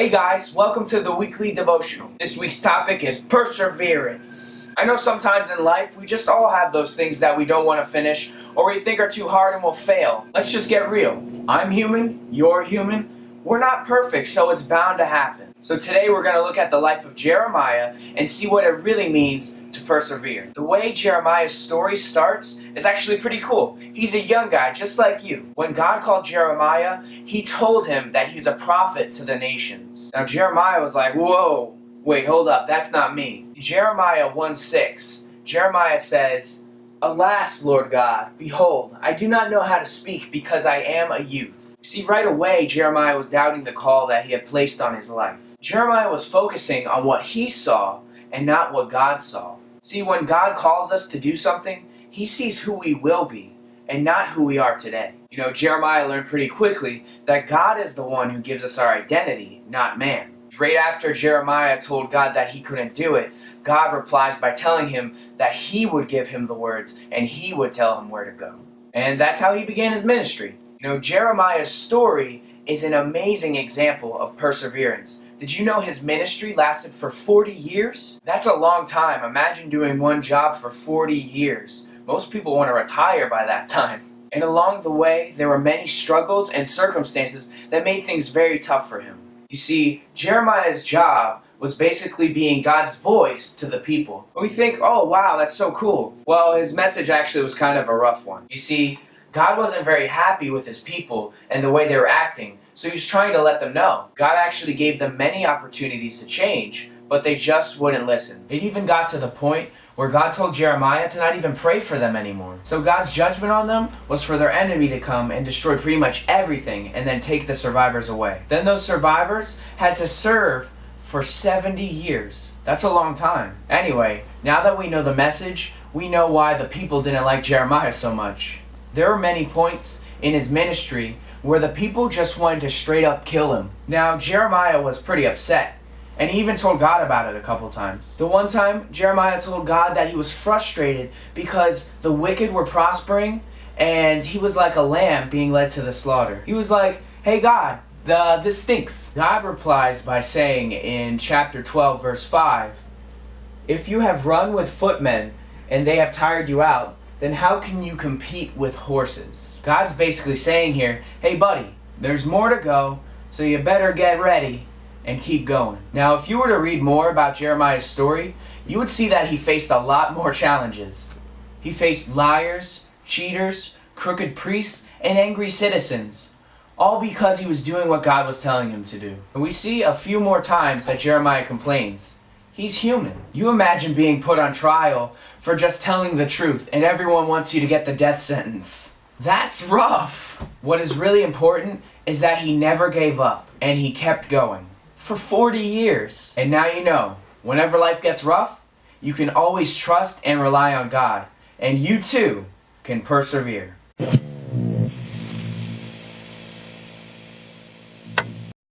Hey guys, welcome to the weekly devotional. This week's topic is perseverance. I know sometimes in life we just all have those things that we don't want to finish or we think are too hard and will fail. Let's just get real. I'm human, you're human. We're not perfect, so it's bound to happen. So today we're going to look at the life of Jeremiah and see what it really means to persevere. The way Jeremiah's story starts is actually pretty cool. He's a young guy just like you. When God called Jeremiah, he told him that he was a prophet to the nations. Now Jeremiah was like, whoa, wait, hold up, that's not me. Jeremiah 1:6, Jeremiah says, "Alas, Lord God, behold, I do not know how to speak because I am a youth." See, right away, Jeremiah was doubting the call that he had placed on his life. Jeremiah was focusing on what he saw and not what God saw. See, when God calls us to do something, he sees who we will be and not who we are today. You know, Jeremiah learned pretty quickly that God is the one who gives us our identity, not man. Right after Jeremiah told God that he couldn't do it, God replies by telling him that he would give him the words and he would tell him where to go. And that's how he began his ministry. You know, Jeremiah's story is an amazing example of perseverance. Did you know his ministry lasted for 40 years? That's a long time. Imagine doing one job for 40 years. Most people want to retire by that time. And along the way, there were many struggles and circumstances that made things very tough for him. You see, Jeremiah's job was basically being God's voice to the people. We think, oh wow, that's so cool. Well, his message actually was kind of a rough one. You see, God wasn't very happy with his people and the way they were acting, so he was trying to let them know. God actually gave them many opportunities to change, but they just wouldn't listen. It even got to the point where God told Jeremiah to not even pray for them anymore. So God's judgment on them was for their enemy to come and destroy pretty much everything and then take the survivors away. Then those survivors had to serve for 70 years. That's a long time. Anyway, now that we know the message, we know why the people didn't like Jeremiah so much. There were many points in his ministry where the people just wanted to straight up kill him. Now, Jeremiah was pretty upset, and he even told God about it a couple times. The one time, Jeremiah told God that he was frustrated because the wicked were prospering, and he was like a lamb being led to the slaughter. He was like, hey God, this stinks. God replies by saying in chapter 12, verse 5, "If you have run with footmen, and they have tired you out, then how can you compete with horses?" God's basically saying here, hey buddy, there's more to go, so you better get ready and keep going. Now, if you were to read more about Jeremiah's story, you would see that he faced a lot more challenges. He faced liars, cheaters, crooked priests, and angry citizens, all because he was doing what God was telling him to do. And we see a few more times that Jeremiah complains. He's human. You imagine being put on trial for just telling the truth and everyone wants you to get the death sentence. That's rough. What is really important is that he never gave up and he kept going for 40 years. And now you know, whenever life gets rough, you can always trust and rely on God. And you too can persevere.